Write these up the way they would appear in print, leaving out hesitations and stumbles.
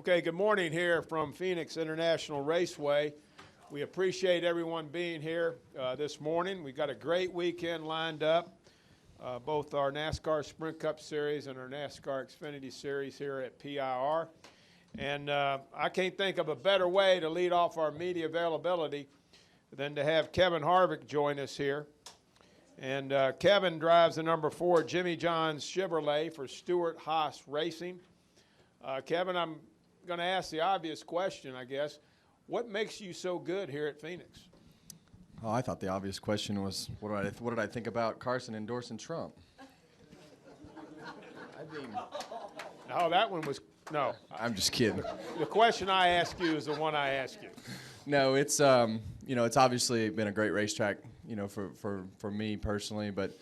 Okay, good morning here from Phoenix International Raceway. We appreciate everyone being here this morning. We've got a great weekend lined up, both our NASCAR Sprint Cup Series and our NASCAR Xfinity Series here at PIR. And I can't think of a better way to lead off our media availability than to have Kevin Harvick join us here. And Kevin drives the number 4 Jimmy John's Chevrolet for Stewart-Haas Racing. Kevin, I'm going to ask the obvious question, I guess. What makes you so good here at Phoenix? Oh, I thought the obvious question was, what did I think about Carson endorsing Trump? I mean, no, that one was, no. I'm just kidding. The question I ask you is the one I ask you. No, it's it's obviously been a great racetrack, for me personally, but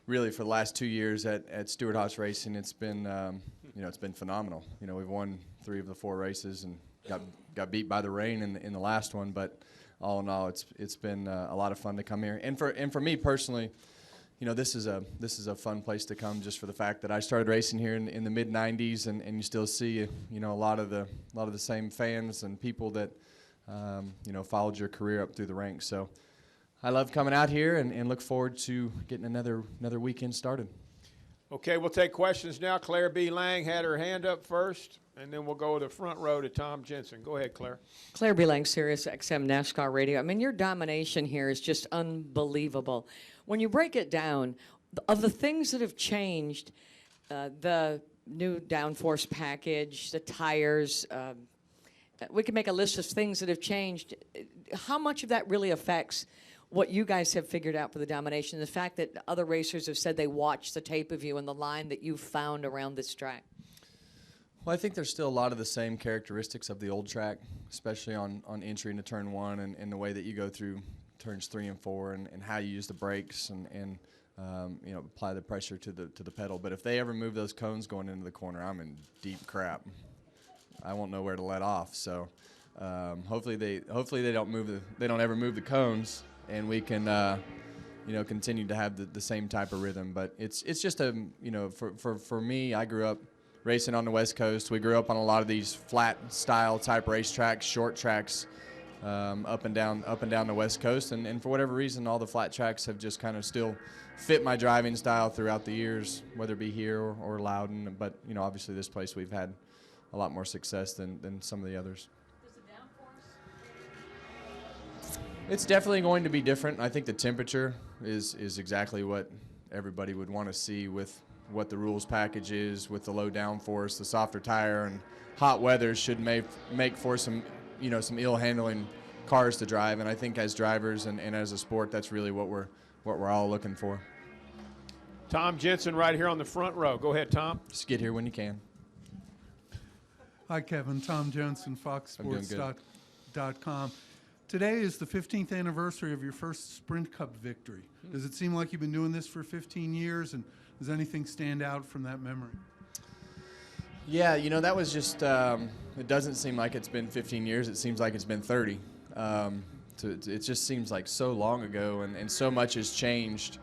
really for the last 2 years at Stewart-Haas Racing, it's been it's been phenomenal. We've won 3 of the 4 races and got beat by the rain in the last one, but all in all, it's been a lot of fun to come here. And for me personally, this is a fun place to come just for the fact that I started racing here in the mid '90s, and you still see a lot of the same fans and people that followed your career up through the ranks. So I love coming out here and look forward to getting another weekend started. Okay, we'll take questions now. Claire B. Lang had her hand up first, and then we'll go to the front row to Tom Jensen. Go ahead, Claire. Claire B. Lang, Sirius XM NASCAR Radio. I mean, your domination here is just unbelievable. When you break it down, of the things that have changed, the new downforce package, the tires, we can make a list of things that have changed. How much of that really affects what you guys have figured out for the domination, the fact that other racers have said they watched the tape of you and the line that you found around this track? Well, I think there's still a lot of the same characteristics of the old track, especially on entry into turn 1 and the way that you go through turns 3 and 4 and how you use the brakes and apply the pressure to the pedal. But if they ever move those cones going into the corner, I'm in deep crap. I won't know where to let off. So hopefully they don't ever move the cones, and we can continue to have the same type of rhythm. But it's just for me, I grew up racing on the West Coast. We grew up on a lot of these flat style type racetracks, short tracks, up and down the West Coast, and for whatever reason, all the flat tracks have just kind of still fit my driving style throughout the years, whether it be here or Loudon. But obviously this place we've had a lot more success than some of the others. It's definitely going to be different. I think the temperature is exactly what everybody would want to see with what the rules package is, with the low downforce, the softer tire, and hot weather should make for some ill handling cars to drive. And I think as drivers and as a sport, that's really what we're all looking for. Tom Jensen right here on the front row. Go ahead, Tom. Just get here when you can. Hi, Kevin. Tom Jensen, FoxSports.com. Today is the 15th anniversary of your first Sprint Cup victory. Does it seem like you've been doing this for 15 years, and does anything stand out from that memory? Yeah, that was just, it doesn't seem like it's been 15 years. It seems like it's been 30. It just seems like so long ago, and so much has changed.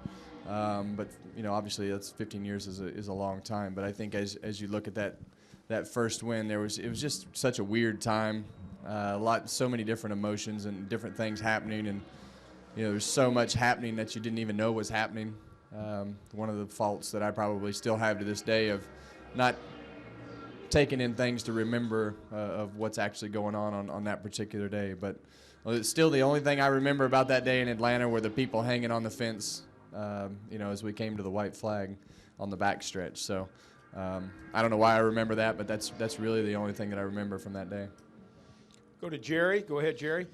But, obviously that's 15 years is a long time. But I think as you look at that first win, it was just such a weird time. So many different emotions and different things happening, and there's so much happening that you didn't even know was happening. One of the faults that I probably still have to this day of not taking in things to remember of what's actually going on that particular day. But it's still the only thing I remember about that day in Atlanta were the people hanging on the fence, as we came to the white flag on the backstretch. So I don't know why I remember that, but that's really the only thing that I remember from that day. Go to Jerry. Go ahead, Jerry.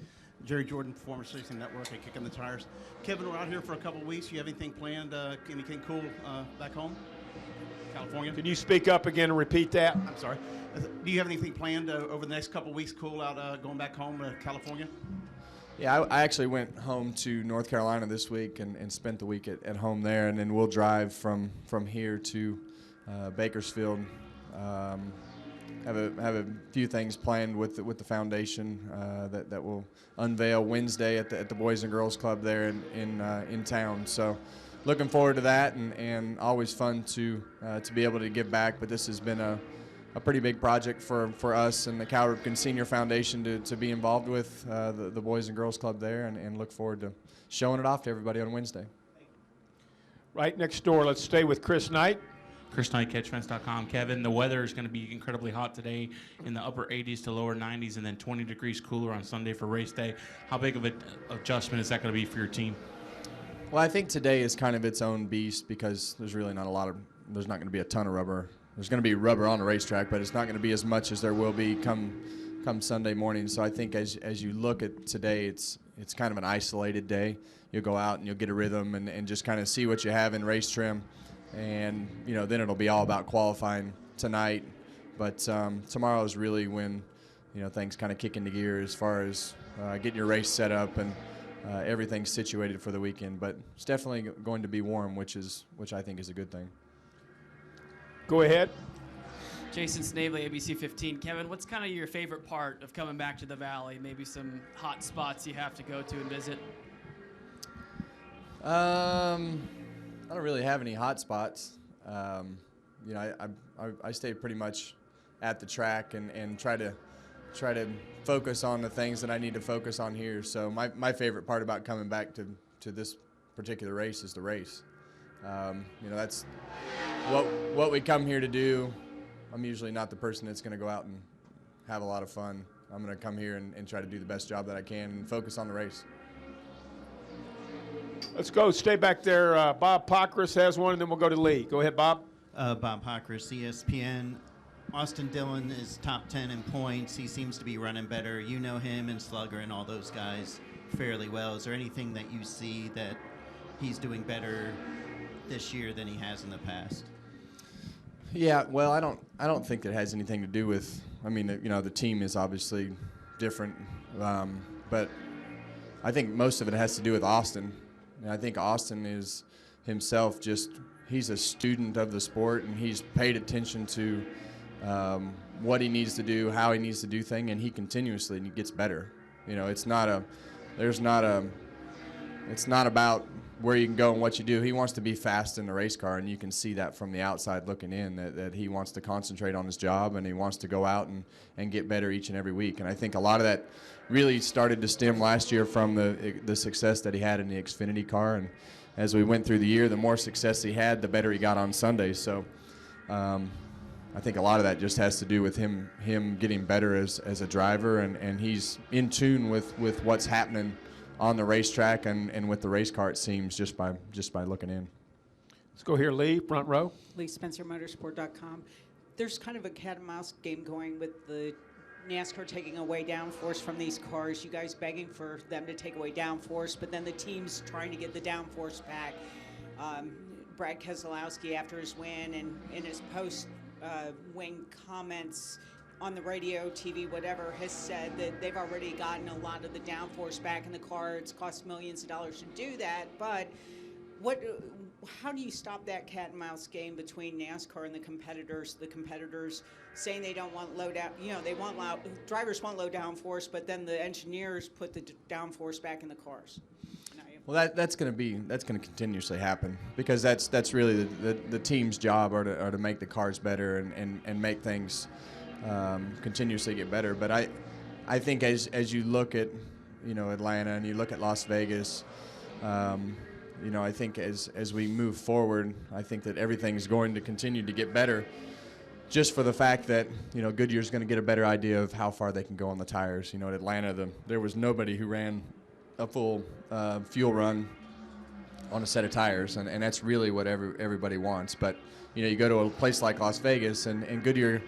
Jerry Jordan, Performance Racing Network, and Kicking the Tires. Kevin, we're out here for a couple of weeks. You have anything planned, anything cool back home, California? Can you speak up again and repeat that? I'm sorry. Do you have anything planned over the next couple of weeks, cool, out going back home to California? Yeah, I actually went home to North Carolina this week and spent the week at home there, and then we'll drive from here to Bakersfield. Have a few things planned with the foundation that will unveil Wednesday at the Boys and Girls Club there in town. So looking forward to that, and always fun to be able to give back. But this has been a a pretty big project for us and the Cal Ripken Senior Foundation to be involved with the Boys and Girls Club there, and look forward to showing it off to everybody on Wednesday. Right next door, let's stay with Chris Knight. Chris Knight, catchfence.com. Kevin, the weather is going to be incredibly hot today, in the upper 80s to lower 90s, and then 20 degrees cooler on Sunday for race day. How big of an adjustment is that going to be for your team? Well, I think today is kind of its own beast because there's really not there's not going to be a ton of rubber. There's going to be rubber on the racetrack, but it's not going to be as much as there will be come Sunday morning. So I think as you look at today, it's kind of an isolated day. You'll go out and you'll get a rhythm and just kind of see what you have in race trim. And, then it'll be all about qualifying tonight. But tomorrow is really when, things kind of kick into gear as far as getting your race set up and everything's situated for the weekend. But it's definitely going to be warm, which I think is a good thing. Go ahead. Jason Snavely, ABC 15. Kevin, what's kind of your favorite part of coming back to the Valley? Maybe some hot spots you have to go to and visit? I don't really have any hot spots. I stay pretty much at the track and try to focus on the things that I need to focus on here. So my favorite part about coming back to this particular race is the race. That's what we come here to do. I'm usually not the person that's going to go out and have a lot of fun. I'm going to come here and try to do the best job that I can and focus on the race. Let's go. Stay back there. Bob Pockris has one, and then we'll go to Lee. Go ahead, Bob. Bob Pockris, ESPN. Austin Dillon is top 10 in points. He seems to be running better. You know him and Slugger and all those guys fairly well. Is there anything that you see that he's doing better this year than he has in the past? Yeah, well, I don't think that has anything to do with. I mean, the team is obviously different, but I think most of it has to do with Austin. And I think Austin is himself he's a student of the sport, and he's paid attention to what he needs to do, how he needs to do things, and he continuously gets better. It's not about where you can go and what you do. He wants to be fast in the race car, and you can see that from the outside looking in, that he wants to concentrate on his job, and he wants to go out and get better each and every week. And I think a lot of that really started to stem last year from the success that he had in the Xfinity car. And as we went through the year, the more success he had, the better he got on Sundays. So I think a lot of that just has to do with him getting better as a driver, and he's in tune with what's happening on the racetrack and with the race car, it seems, just by looking in. Let's go here, Lee, front row. Lee Spencer, Motorsport.com. There's kind of a cat and mouse game going with the NASCAR taking away downforce from these cars. You guys begging for them to take away downforce, but then the team's trying to get the downforce back. Brad Keselowski, after his win and in his post-win comments on the radio, TV, whatever, has said that they've already gotten a lot of the downforce back in the car. It's cost millions of dollars to do that, but how do you stop that cat and mouse game between NASCAR and the competitors? The competitors saying they don't want low down, drivers want low downforce, but then the engineers put the downforce back in the cars. Well, that's going to continuously happen, because that's really the team's job are to make the cars better and make things continuously get better. But I think as you look at Atlanta and you look at Las Vegas, I think as we move forward, I think that everything's going to continue to get better, just for the fact that Goodyear's going to get a better idea of how far they can go on the tires. At Atlanta, there was nobody who ran a full fuel run on a set of tires, and that's really what everybody wants. But you go to a place like Las Vegas, and Goodyear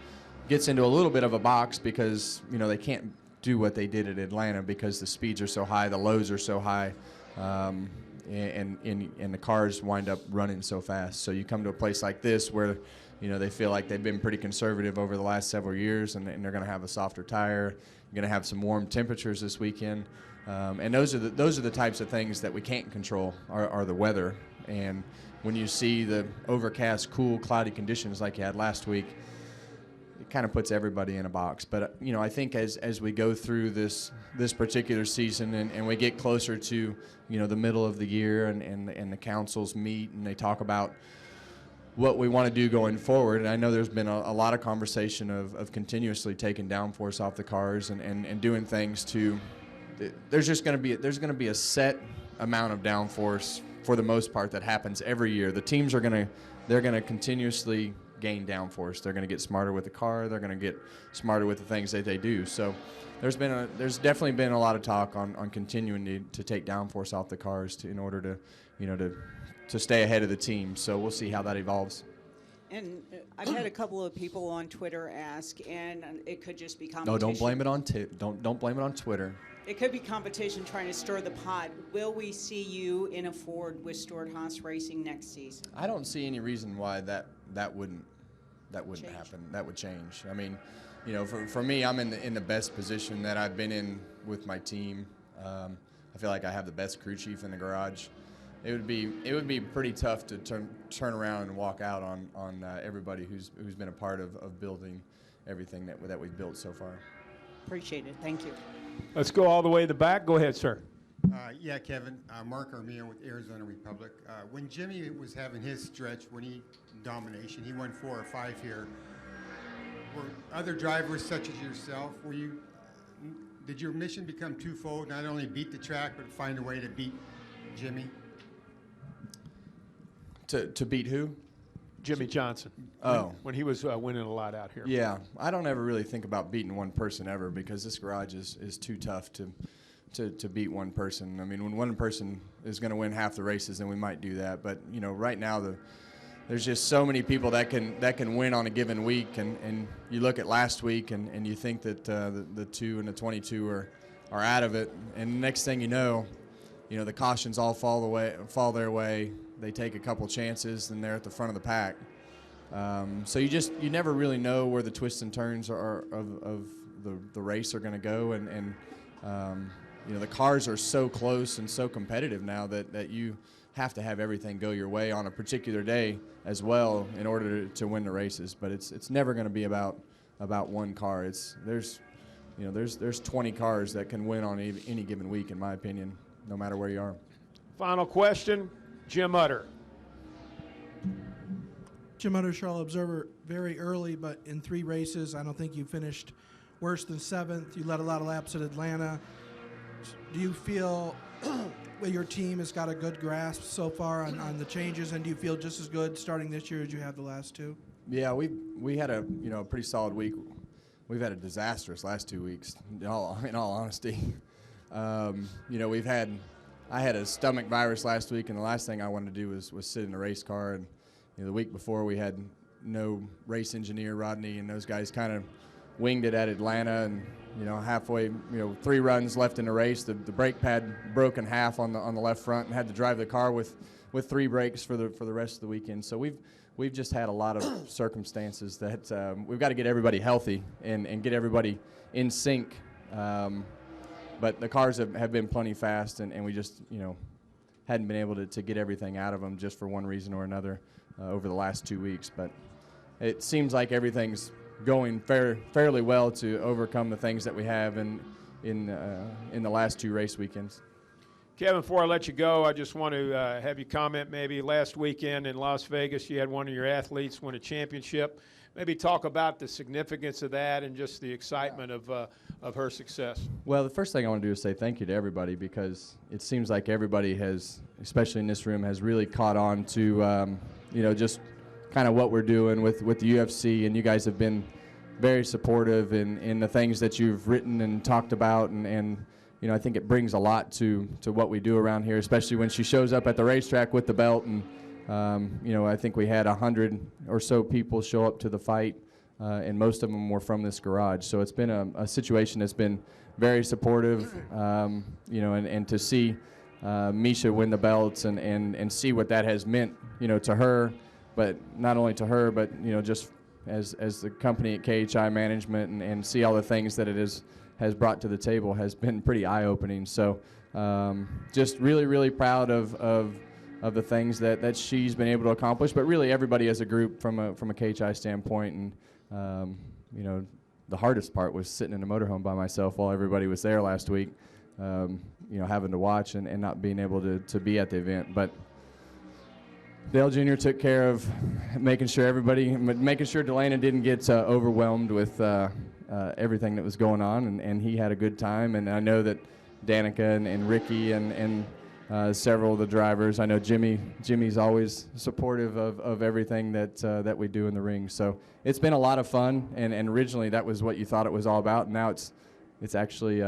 gets into a little bit of a box because they can't do what they did at Atlanta because the speeds are so high, the lows are so high, and the cars wind up running so fast. So you come to a place like this where they feel like they've been pretty conservative over the last several years, and they're going to have a softer tire. You're going to have some warm temperatures this weekend, and those are the types of things that we can't control are the weather. And when you see the overcast, cool, cloudy conditions like you had last week, it kind of puts everybody in a box. But I think as we go through this particular season and we get closer to the middle of the year and the councils meet and they talk about what we want to do going forward. And I know there's been a lot of conversation of continuously taking downforce off the cars and doing things to. There's going to be a set amount of downforce for the most part that happens every year. The teams they're going to continuously gain downforce. They're going to get smarter with the car. They're going to get smarter with the things that they do. So there's definitely been a lot of talk on continuing to take downforce off the cars in order to stay ahead of the team. So we'll see how that evolves. And I've had a couple of people on Twitter ask, and it could just be competition. No, don't blame it on don't blame it on Twitter. It could be competition trying to stir the pot. Will we see you in a Ford with Stewart-Haas Racing next season? I don't see any reason why that wouldn't Change. happen. That would change. I mean, for me, I'm in the best position that I've been in with my team. I feel like I have the best crew chief in the garage. It would be pretty tough to turn around and walk out on everybody who's been a part of building everything that we've built so far. Appreciate it. Thank you. Let's go all the way to the back. Go ahead, sir. Yeah, Kevin. Mark Armia with Arizona Republic. When Jimmy was having his stretch, domination, he won 4 or 5 here. Were other drivers such as yourself, did your mission become twofold? Not only beat the track, but find a way to beat Jimmy? To beat who? Jimmy Johnson. When he was winning a lot out here. Yeah, I don't ever really think about beating one person ever because this garage is too tough to beat one person. I mean, when one person is going to win half the races, then we might do that. But right now there's just so many people that can win on a given week, and you look at last week and you think that the 2 and the 22 are out of it, and next thing you know, the cautions all fall their way. They take a couple chances, and they're at the front of the pack. So you never really know where the twists and turns of the race are going to go, and the cars are so close and so competitive now that you have to have everything go your way on a particular day as well in order to win the races. But it's never going to be about one car. There's 20 cars that can win on any given week, in my opinion, no matter where you are. Final question, Jim Utter. Jim Utter, Charlotte Observer, very early, but in 3 races, I don't think you finished worse than 7th. You led a lot of laps at Atlanta. Do you feel your team has got a good grasp so far on the changes, and do you feel just as good starting this year as you have the last 2? Yeah, we had a pretty solid week. We've had a disastrous last 2 weeks, in all honesty. I had a stomach virus last week, and the last thing I wanted to do was sit in a race car. And the week before, we had no race engineer, Rodney, and those guys kind of winged it at Atlanta. And halfway, 3 runs left in the race, the brake pad broke in half on the left front, and had to drive the car with 3 brakes for the rest of the weekend. So we've just had a lot of circumstances that we've got to get everybody healthy and get everybody in sync. But the cars have been plenty fast, and we just hadn't been able to get everything out of them just for one reason or another over the last 2 weeks. But it seems like everything's going fairly well to overcome the things that we have in the last 2 race weekends. Kevin, before I let you go, I just want to have you comment maybe last weekend in Las Vegas you had one of your athletes win a championship. Maybe talk about the significance of that and just the excitement of her success. Well, the first thing I want to do is say thank you to everybody, because it seems like everybody has, especially in this room, has really caught on to just kind of what we're doing with the UFC, and you guys have been very supportive in the things that you've written and talked about, and I think it brings a lot to what we do around here, especially when she shows up at the racetrack with the belt. And I think we had 100 or so people show up to the fight, and most of them were from this garage. So it's been a situation that's been very supportive, and to see Misha win the belts and see what that has meant, to her, but not only to her, but just as the company at KHI management, and see all the things that it has brought to the table has been pretty eye-opening. So just really, really proud of the things that she's been able to accomplish, but really everybody as a group from a KHI standpoint. And the hardest part was sitting in a motorhome by myself while everybody was there last week, having to watch and not being able to be at the event. But Dale Jr. took care of making sure Delana didn't get overwhelmed with everything that was going on, and he had a good time. And I know that Danica and Ricky and several of the drivers. I know Jimmy's always supportive of everything that we do in the ring. So it's been a lot of fun, and originally that was what you thought it was all about. And now it's actually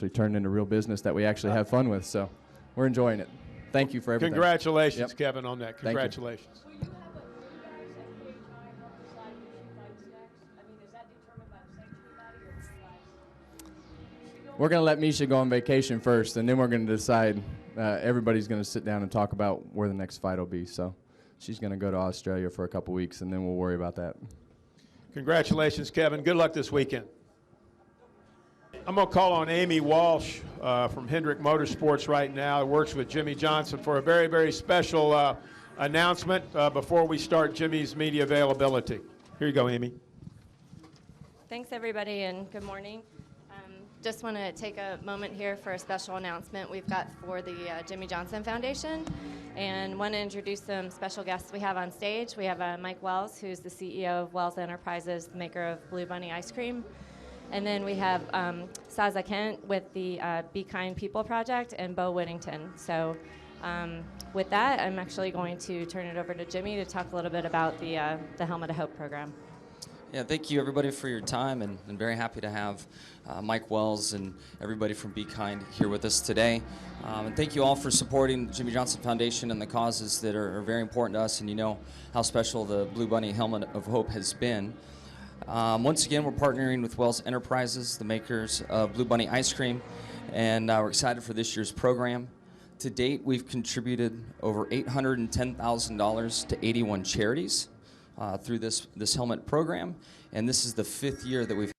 turned into real business that we actually have fun with. So we're enjoying it. Thank you for everything. Congratulations, Yep. Kevin, on that. Congratulations. We're going to let Misha go on vacation first, and then we're going to decide. Everybody's going to sit down and talk about where the next fight will be. So she's going to go to Australia for a couple weeks, and then we'll worry about that. Congratulations, Kevin. Good luck this weekend. I'm going to call on Amy Walsh from Hendrick Motorsports right now, who works with Jimmy Johnson, for a very, very special announcement before we start Jimmy's media availability. Here you go, Amy. Thanks, everybody, and good morning. Just want to take a moment here for a special announcement we've got for the Jimmy Johnson Foundation, and want to introduce some special guests we have on stage. We have Mike Wells, who's the CEO of Wells Enterprises, the maker of Blue Bunny ice cream. And then we have Saza Kent with the Be Kind People Project, and Bo Whittington. So with that, I'm actually going to turn it over to Jimmy to talk a little bit about the Helmet of Hope program. Yeah, thank you everybody for your time, and very happy to have Mike Wells and everybody from Be Kind here with us today. And thank you all for supporting the Jimmy Johnson Foundation and the causes that are very important to us, and you know how special the Blue Bunny Helmet of Hope has been. Once again, we're partnering with Wells Enterprises, the makers of Blue Bunny ice cream, and we're excited for this year's program. To date, we've contributed over $810,000 to 81 charities through this helmet program, and this is the 5th year that we've